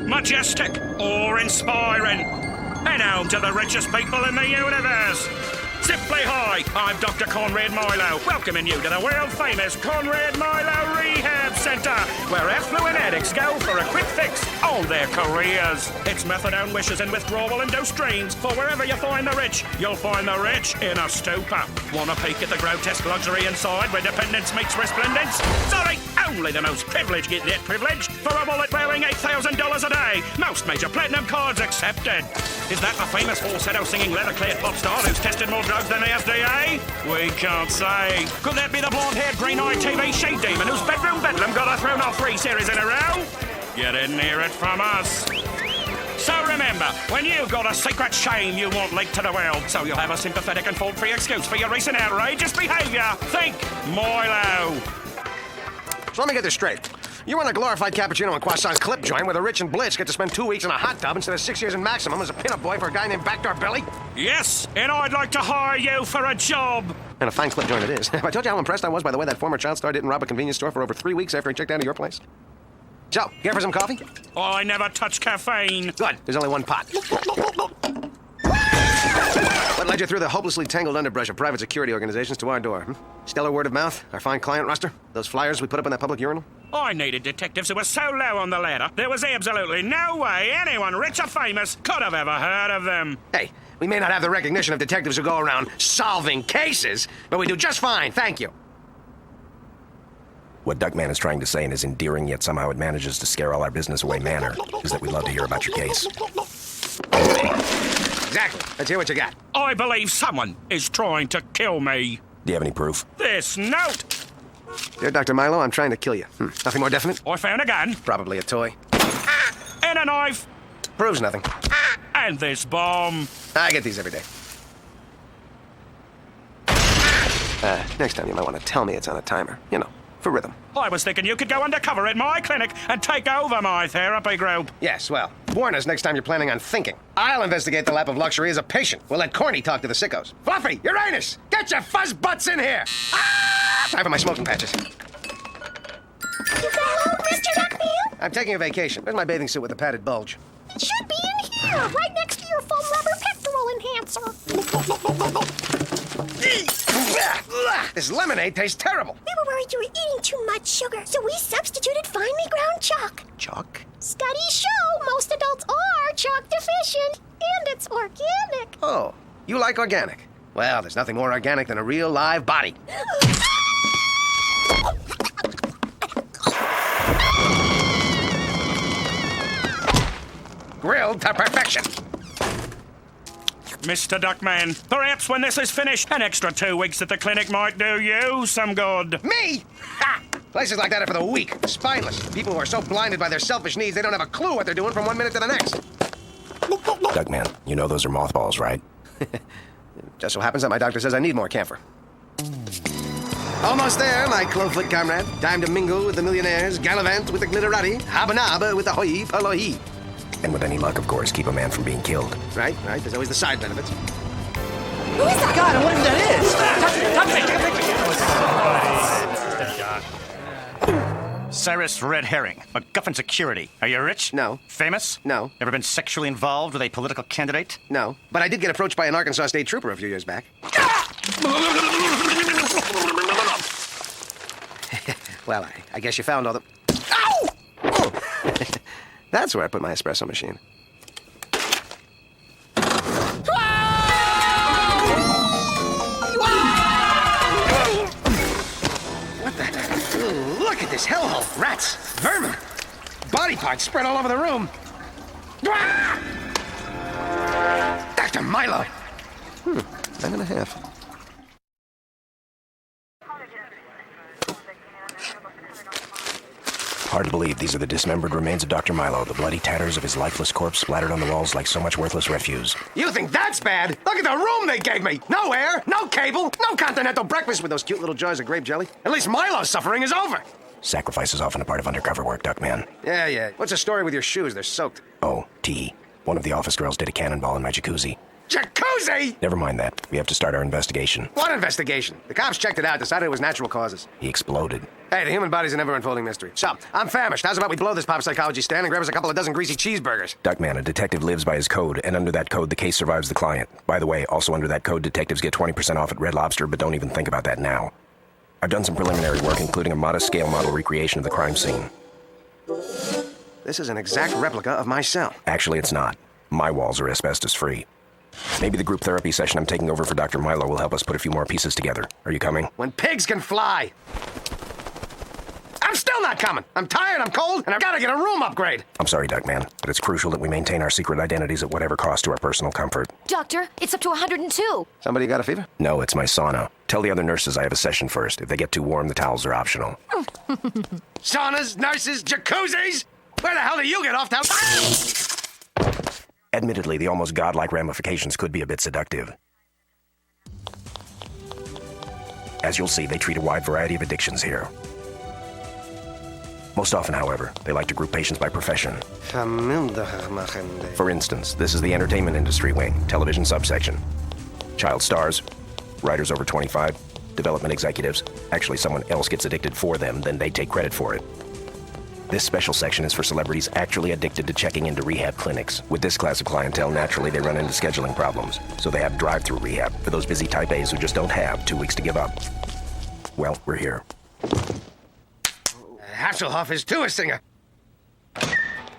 majestic, or inspiring. And home to the richest people in the universe. Simply hi, I'm Dr. Conrad Milo, welcoming you to the world-famous Conrad Milo Rehab Center, where affluent addicts go for a quick fix on their careers. It's methadone wishes and withdrawal-induced dreams, for wherever you find the rich, you'll find the rich in a stupor. Want a peek at the grotesque luxury inside where dependence meets resplendence? Sorry, only the most privileged get that privilege for a wallet wearing $8,000 a day. Most major platinum cards accepted. Is that the famous falsetto singing leather-clad pop star who's tested more drugs than the FDA? We can't say. Could that be the blonde-haired, green-eyed TV she-demon whose bedroom bedlam got her thrown off 3 series in a row? You didn't hear it from us. So remember, when you've got a secret shame you want leaked to the world, so you'll have a sympathetic and fault-free excuse for your recent outrageous behavior, think Milo. So let me get this straight. You run a glorified cappuccino and croissant clip joint where the rich and blitz get to spend 2 weeks in a hot tub instead of 6 years in maximum as a pinup boy for a guy named Backdoor Billy? Yes, and I'd like to hire you for a job. And a fine clip joint it is. Have I told you how impressed I was by the way that former child star didn't rob a convenience store for over 3 weeks after he checked out of your place? So, here for some coffee? I never touch caffeine. Good. There's only one pot. What led you through the hopelessly tangled underbrush of private security organizations to our door? Stellar word of mouth? Our fine client roster? Those flyers we put up in that public urinal? I needed detectives who were so low on the ladder, there was absolutely no way anyone rich or famous could have ever heard of them. Hey, we may not have the recognition of detectives who go around solving cases, but we do just fine, thank you. What Duckman is trying to say in his endearing yet somehow it manages to scare all our business away manner is that we'd love to hear about your case. Exactly. Let's hear what you got. I believe someone is trying to kill me. Do you have any proof? This note. Dear Dr. Milo, I'm trying to kill you. Nothing more definite? I found a gun. Probably a toy. And a knife. Proves nothing. And this bomb. I get these every day. Next time you might want to tell me it's on a timer. You know, for rhythm. I was thinking you could go undercover at my clinic and take over my therapy group. Yes, well, warn us next time you're planning on thinking. I'll investigate the lap of luxury as a patient. We'll let Corny talk to the sickos. Fluffy, Uranus, get your fuzz butts in here! Time for my smoking patches. Hello, Mr. Duckman? I'm taking a vacation. Where's my bathing suit with the padded bulge? It should be in here, right next to your foam rubber pectoral enhancer. This lemonade tastes terrible. We were worried you were eating too much sugar, so we substituted finely ground chalk. Chalk? Studies show most adults are chalk deficient, and it's organic. Oh, you like organic? Well, there's nothing more organic than a real live body. Grilled to perfection. Mr. Duckman, perhaps when this is finished, an extra 2 weeks at the clinic might do you some good. Me? Ha! Places like that are for the weak, spineless. People who are so blinded by their selfish needs they don't have a clue what they're doing from 1 minute to the next. Duckman, you know those are mothballs, right? Just so happens that my doctor says I need more camphor. Almost there, my clovefoot comrade. Time to mingle with the millionaires, gallivant with the glitterati, habanaba with the hoi polloi. And with any luck, of course, keep a man from being killed. Right. There's always the side benefits. Who is that? God, I wonder who that is. Cyrus Red Herring, MacGuffin Security. Are you rich? No. Famous? No. Ever been sexually involved with a political candidate? No. But I did get approached by an Arkansas State Trooper a few years back. Well, I guess you found all the... Ow! Oh. That's where I put my espresso machine. What the? Ooh, look at this hellhole. Rats, vermin, body parts spread all over the room. Dr. Milo. 9.5. Hard to believe these are the dismembered remains of Dr. Milo, the bloody tatters of his lifeless corpse splattered on the walls like so much worthless refuse. You think that's bad? Look at the room they gave me! No air, no cable, no continental breakfast with those cute little jars of grape jelly. At least Milo's suffering is over. Sacrifice is often a part of undercover work, Duckman. Yeah. What's the story with your shoes? They're soaked. Oh, T. One of the office girls did a cannonball in my jacuzzi. Jacuzzi? Never mind that. We have to start our investigation. What investigation? The cops checked it out, decided it was natural causes. He exploded. Hey, the human body's a never-unfolding mystery. So, I'm famished. How's about we blow this pop psychology stand and grab us a couple of dozen greasy cheeseburgers? Duckman, a detective lives by his code, and under that code, the case survives the client. By the way, also under that code, detectives get 20% off at Red Lobster, but don't even think about that now. I've done some preliminary work, including a modest-scale model recreation of the crime scene. This is an exact replica of my cell. Actually, it's not. My walls are asbestos-free. Maybe the group therapy session I'm taking over for Dr. Milo will help us put a few more pieces together. Are you coming? When pigs can fly! I'm still not coming! I'm tired, I'm cold, and I've got to get a room upgrade! I'm sorry, Duckman, but it's crucial that we maintain our secret identities at whatever cost to our personal comfort. Doctor, it's up to 102. Somebody got a fever? No, it's my sauna. Tell the other nurses I have a session first. If they get too warm, the towels are optional. Saunas, nurses, jacuzzis? Where the hell do you get off to? Admittedly, the almost godlike ramifications could be a bit seductive. As you'll see, they treat a wide variety of addictions here. Most often, however, they like to group patients by profession. For instance, this is the entertainment industry wing, television subsection. Child stars, writers over 25, development executives. Actually, someone else gets addicted for them, then they take credit for it. This special section is for celebrities actually addicted to checking into rehab clinics. With this class of clientele, naturally they run into scheduling problems, so they have drive-through rehab for those busy type A's who just don't have 2 weeks to give up. Well, we're here. Hasselhoff is too a singer.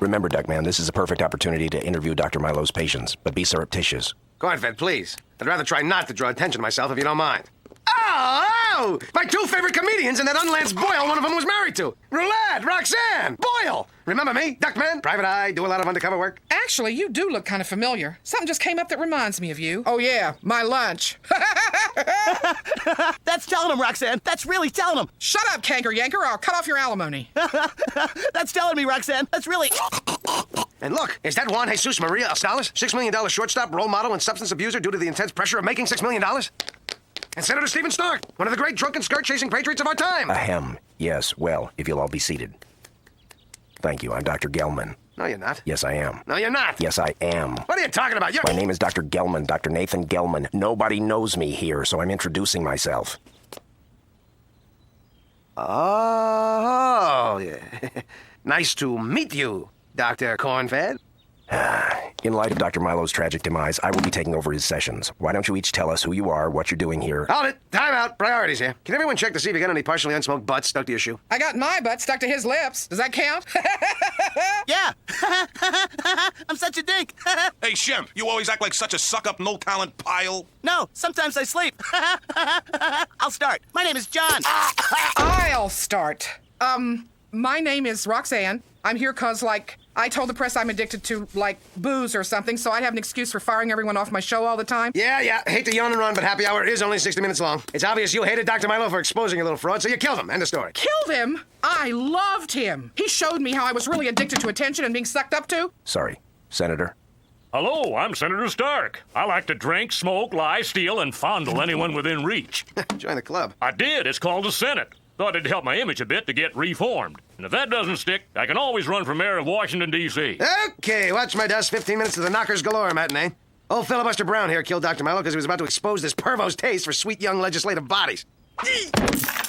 Remember, Duckman, this is a perfect opportunity to interview Dr. Milo's patients, but be surreptitious. Cornfed, please. I'd rather try not to draw attention to myself if you don't mind. Oh! My two favorite comedians and that unlanced Boyle one of them was married to. Roulette, Roxanne, Boyle. Remember me, Duckman, private eye, do a lot of undercover work. Actually, you do look kind of familiar. Something just came up that reminds me of you. Oh, yeah, my lunch. That's telling him, Roxanne. That's really telling him. Shut up, canker yanker, or I'll cut off your alimony. That's telling me, Roxanne. That's really... And look, is that Juan Jesus Maria Alsalas, $6 million shortstop, role model, and substance abuser due to the intense pressure of making $6 million? And Senator Stephen Stark, one of the great drunken skirt-chasing patriots of our time. Ahem. Yes, well, if you'll all be seated. Thank you, I'm Dr. Gelman. No, you're not. Yes, I am. No, you're not. Yes, I am. What are you talking about? My name is Dr. Gelman, Dr. Nathan Gelman. Nobody knows me here, so I'm introducing myself. Oh, yeah. Nice to meet you, Dr. Cornfed. In light of Dr. Milo's tragic demise, I will be taking over his sessions. Why don't you each tell us who you are, what you're doing here? Hold it. Time out. Priorities here. Can everyone check to see if you got any partially unsmoked butts stuck to your shoe? I got my butt stuck to his lips. Does that count? Yeah. I'm such a dink. Hey, Shem, you always act like such a suck-up, no-talent pile. No, sometimes I sleep. I'll start. My name is John. I'll start. My name is Roxanne. I'm here 'cause, I told the press I'm addicted to, booze or something, so I'd have an excuse for firing everyone off my show all the time. Yeah. Hate to yawn and run, but happy hour is only 60 minutes long. It's obvious you hated Dr. Milo for exposing your little fraud, so you killed him. End of story. Killed him? I loved him. He showed me how I was really addicted to attention and being sucked up to. Sorry, Senator. Hello, I'm Senator Stark. I like to drink, smoke, lie, steal, and fondle anyone within reach. Join the club. I did. It's called the Senate. Thought it'd help my image a bit to get reformed. And if that doesn't stick, I can always run for mayor of Washington, D.C. Okay, watch my dust. 15 minutes to the Knockers Galore matinee. Old filibuster Brown here killed Dr. Milo because he was about to expose this pervo's taste for sweet young legislative bodies.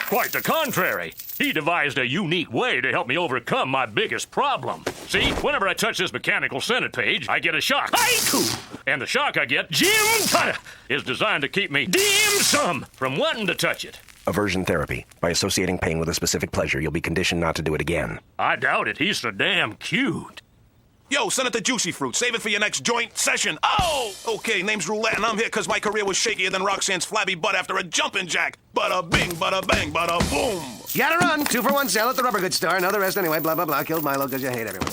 Quite the contrary. He devised a unique way to help me overcome my biggest problem. See, whenever I touch this mechanical Senate page, I get a shock. Haiku! And the shock I get, Jim Tutta, is designed to keep me dim-sum from wanting to touch it. Aversion therapy. By associating pain with a specific pleasure, you'll be conditioned not to do it again. I doubt it. He's so damn cute. Yo, Senator Juicy Fruit, save it for your next joint session. Oh! Okay, name's Roulette, and I'm here because my career was shakier than Roxanne's flabby butt after a jumping jack. Bada bing, bada bang, bada boom. You gotta run. 2 for 1 sale at the rubber goods store. Know the rest anyway. Blah, blah, blah. Killed Milo because you hate everyone.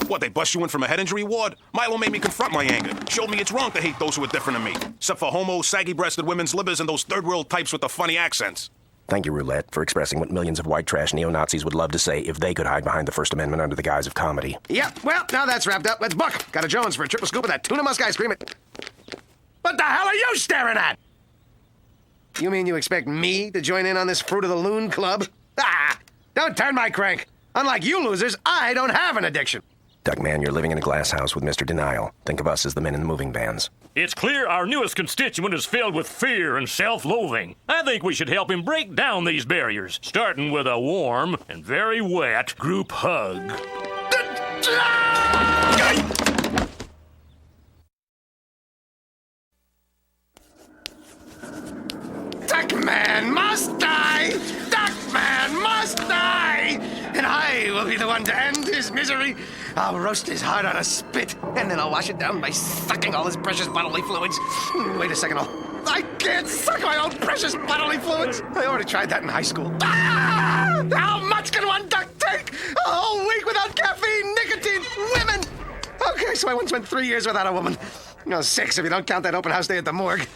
What, they bust you in from a head injury ward? Milo made me confront my anger. Showed me it's wrong to hate those who are different than me. Except for homos, saggy-breasted women's libbers, and those third-world types with the funny accents. Thank you, Roulette, for expressing what millions of white trash neo-Nazis would love to say if they could hide behind the First Amendment under the guise of comedy. Yep, well, now that's wrapped up. Let's book. Got a Jones for a triple scoop of that tuna musk ice cream. What the hell are you staring at? You mean you expect me to join in on this Fruit of the Loon club? Ah! Don't turn my crank. Unlike you losers, I don't have an addiction. Duckman, you're living in a glass house with Mr. Denial. Think of us as the men in the moving vans. It's clear our newest constituent is filled with fear and self-loathing. I think we should help him break down these barriers, starting with a warm and very wet group hug. Duckman must die! Duckman must die! And I will be the one to end his misery. I'll roast his heart on a spit, and then I'll wash it down by sucking all his precious bodily fluids. Wait a second, I can't suck my own precious bodily fluids. I already tried that in high school. Ah! How much can one duck take? A whole week without caffeine, nicotine, women! Okay, so I once went 3 years without a woman. No, 6 if you don't count that open house day at the morgue.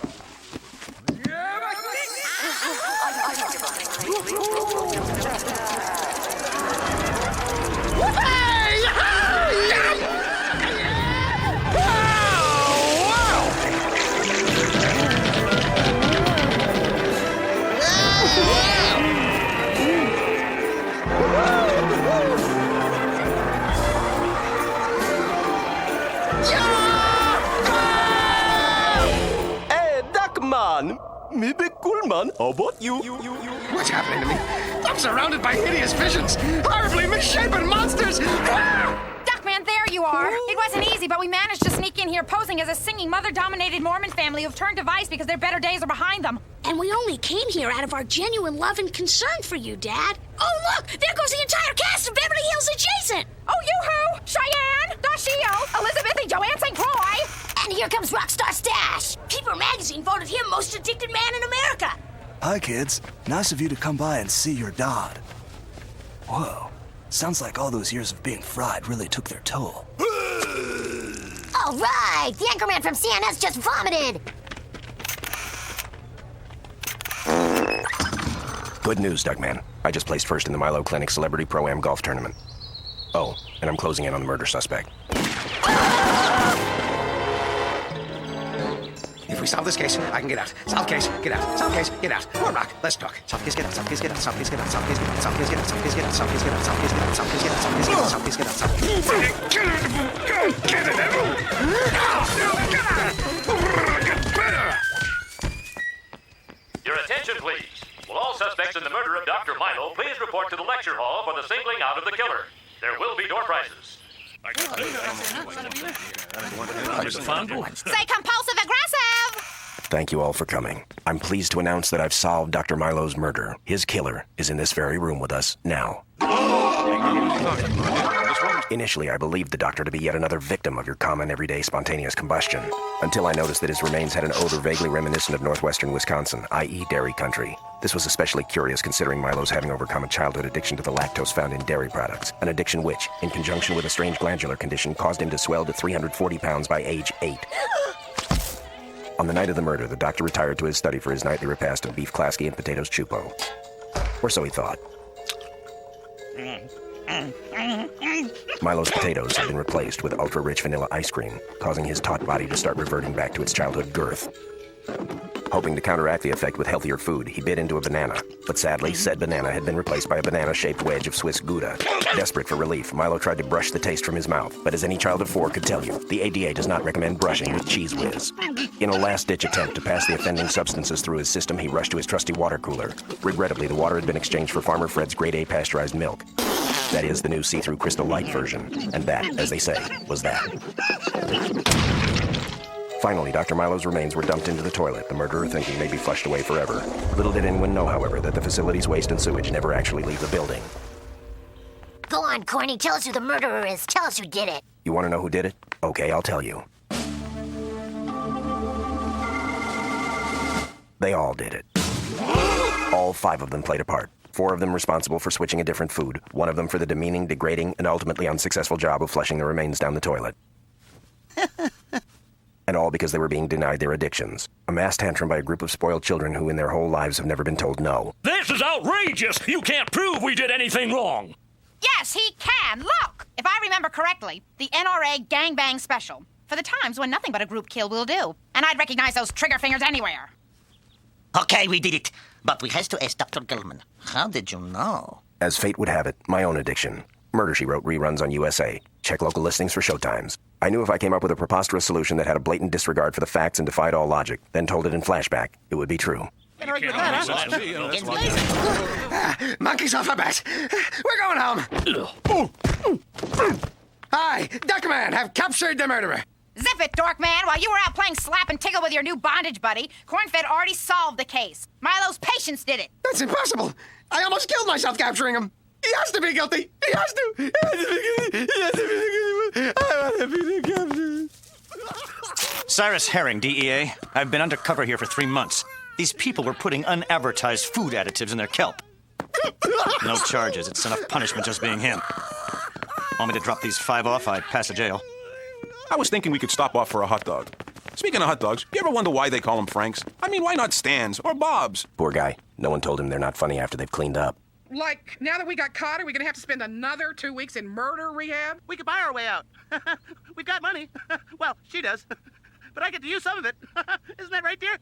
Hey, Duckman! Me be cool man. How about you? What's happening to me? I'm surrounded by hideous visions, horribly misshapen monsters. Duckman, there you are. It wasn't easy, but we managed to sneak in here posing as a singing, mother-dominated Mormon family who've turned to vice because their better days are behind them. And we only came here out of our genuine love and concern for you, Dad. Oh, look! There goes the entire cast of Beverly Hills Adjacent! Oh, you-hoo! Cheyenne, Dashio, Elizabeth, and Joanne St. Croix! And here comes Rockstar Stash! Keeper Magazine voted him most addicted man in America! Hi, kids. Nice of you to come by and see your dad. Whoa. Sounds like all those years of being fried really took their toll. All right! The anchorman from CNS just vomited! Good news, Duckman. I just placed first in the Milo Clinic Celebrity Pro-Am Golf Tournament. Oh, and I'm closing in on the murder suspect. If we solve this case, I can get out. Solve case, get out. Solve case, get out. More rock, let's talk. Solve case, get out. Solve case, get out. Solve case, get out. Solve case, get out. Solve case, get out. Solve case, get out. Solve case, get out. Solve case, get out. Solve case, get out. Solve case, get out. Solve case, get out. Solve case, Your attention, please. Will all suspects in the murder of Dr. Milo please report to the lecture hall for the singling out of the killer? There will be door prizes. Say compulsive aggressive! Thank you all for coming. I'm pleased to announce that I've solved Dr. Milo's murder. His killer is in this very room with us now. Initially, I believed the doctor to be yet another victim of your common, everyday, spontaneous combustion, until I noticed that his remains had an odor vaguely reminiscent of northwestern Wisconsin, i.e. dairy country. This was especially curious considering Milo's having overcome a childhood addiction to the lactose found in dairy products, an addiction which, in conjunction with a strange glandular condition, caused him to swell to 340 pounds by age 8. On the night of the murder, the doctor retired to his study for his nightly repast of beef Klasky and potatoes chupo. Or so he thought. Milo's potatoes had been replaced with ultra-rich vanilla ice cream, causing his taut body to start reverting back to its childhood girth. Hoping to counteract the effect with healthier food, he bit into a banana. But sadly, said banana had been replaced by a banana-shaped wedge of Swiss Gouda. Desperate for relief, Milo tried to brush the taste from his mouth. But as any child of 4 could tell you, the ADA does not recommend brushing with Cheese Whiz. In a last-ditch attempt to pass the offending substances through his system, he rushed to his trusty water cooler. Regrettably, the water had been exchanged for Farmer Fred's Grade A pasteurized milk. That is, the new see-through Crystal Light version. And that, as they say, was that. Finally, Dr. Milo's remains were dumped into the toilet, the murderer thinking they'd be flushed away forever. Little did anyone know, however, that the facility's waste and sewage never actually leave the building. Go on, Corny. Tell us who the murderer is. Tell us who did it. You want to know who did it? Okay, I'll tell you. They all did it. All 5 of them played a part. 4 of them responsible for switching a different food. 1 of them for the demeaning, degrading, and ultimately unsuccessful job of flushing the remains down the toilet. And all because they were being denied their addictions. A mass tantrum by a group of spoiled children who in their whole lives have never been told no. This is outrageous! You can't prove we did anything wrong! Yes, he can. Look! If I remember correctly, the NRA Gangbang Special. For the times when nothing but a group kill will do. And I'd recognize those trigger fingers anywhere. Okay, we did it. But we has to ask Dr. Gilman. How did you know? As fate would have it, my own addiction. Murder, She Wrote reruns on USA. Check local listings for showtimes. I knew if I came up with a preposterous solution that had a blatant disregard for the facts and defied all logic, then told it in flashback, it would be true. Monkeys off our backs. We're going home. I, Duckman, have captured the murderer. Zip it, Dorkman. While you were out playing slap and tickle with your new bondage buddy, Cornfed already solved the case. Milo's patients did it. That's impossible. I almost killed myself capturing him. He has to be guilty. He has to. He has to be guilty. I want to be guilty. Cyrus Herring, DEA. I've been undercover here for 3 months. These people were putting unadvertised food additives in their kelp. No charges. It's enough punishment just being him. Want me to drop these 5 off? I'd pass a jail. I was thinking we could stop off for a hot dog. Speaking of hot dogs, you ever wonder why they call them Franks? I mean, why not Stan's or Bob's? Poor guy. No one told him they're not funny after they've cleaned up. Like, now that we got caught, are we gonna have to spend another 2 weeks in murder rehab? We could buy our way out. We've got money. Well, she does. But I get to use some of it. Isn't that right, dear?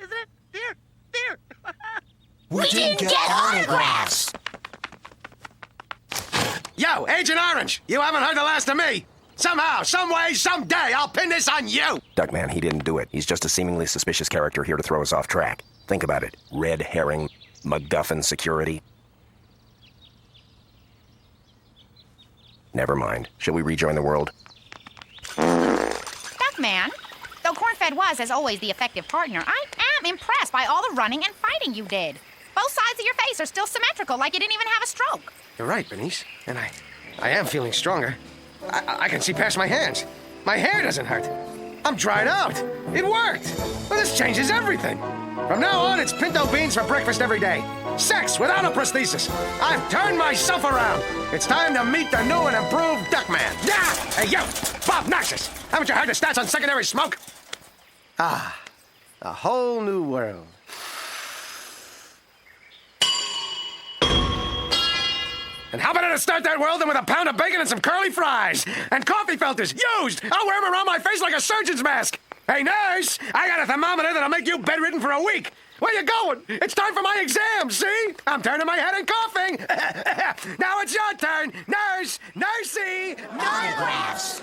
Isn't it? Dear? We didn't get autographs. Yo, Agent Orange, you haven't heard the last of me. Somehow, some way, someday, I'll pin this on you. Duckman, he didn't do it. He's just a seemingly suspicious character here to throw us off track. Think about it. Red herring, MacGuffin security. Never mind. Shall we rejoin the world? Duckman, though Cornfed was, as always, the effective partner, I am impressed by all the running and fighting you did. Both sides of your face are still symmetrical, like you didn't even have a stroke. You're right, Bernice. And I am feeling stronger. I can see past my hands. My hair doesn't hurt. I'm dried out. It worked. Well, this changes everything. From now on, it's pinto beans for breakfast every day. Sex without a prosthesis. I've turned myself around. It's time to meet the new and improved Duckman. Yeah! Hey, yo! Bob Noxus! Haven't you heard the stats on secondary smoke? Ah, a whole new world. And how better to start that world than with a pound of bacon and some curly fries? And coffee filters, used! I'll wear them around my face like a surgeon's mask! Hey, nurse! I got a thermometer that'll make you bedridden for a week! Where you going? It's time for my exam, see? I'm turning my head and coughing! Now it's your turn! Nurse! Nursey! Autographs!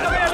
Hey!